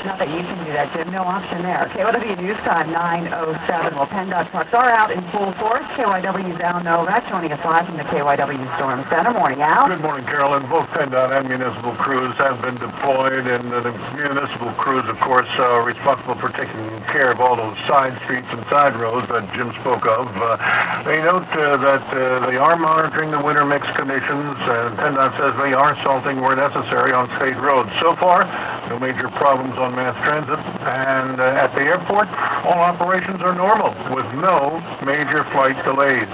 Not that you can do that, Jim. No option there. KYW News Time 9:07. Well, PennDOT trucks are out in full force. KYW's Al Novak joining us live from the KYW Storm Center. Morning, Al. Good morning, Carolyn. Both PennDOT and municipal crews have been deployed, and the municipal crews, of course, are responsible for taking care of all those side streets and side roads that Jim spoke of. They note that they are monitoring the winter mix conditions, and PennDOT says they are salting where necessary on state roads. So far, no major problems on mass transit, and at the airport, all operations are normal with no major flight delays.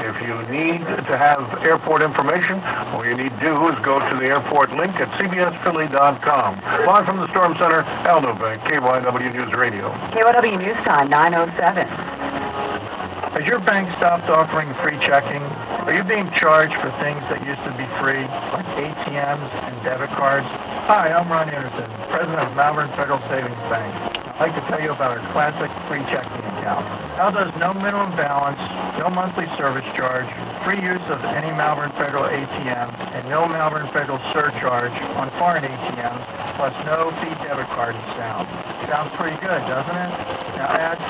If you need to have airport information, all you need to do is go to the airport link at cbsphilly.com. Live from the Storm Center, Al Novak, KYW News Radio. KYW News Time 9:07. Has your bank stopped offering free checking? Are you being charged for things that used to be free, like ATMs and debit cards? Hi, I'm Ron Anderson, president of Malvern Federal Savings Bank. I'd like to tell you about our classic free checking account. Al does no minimum balance, no monthly service charge, free use of any Malvern Federal ATM, and no Malvern Federal surcharge on foreign ATMs, plus no fee debit card sound. Sounds pretty good, doesn't it? Now add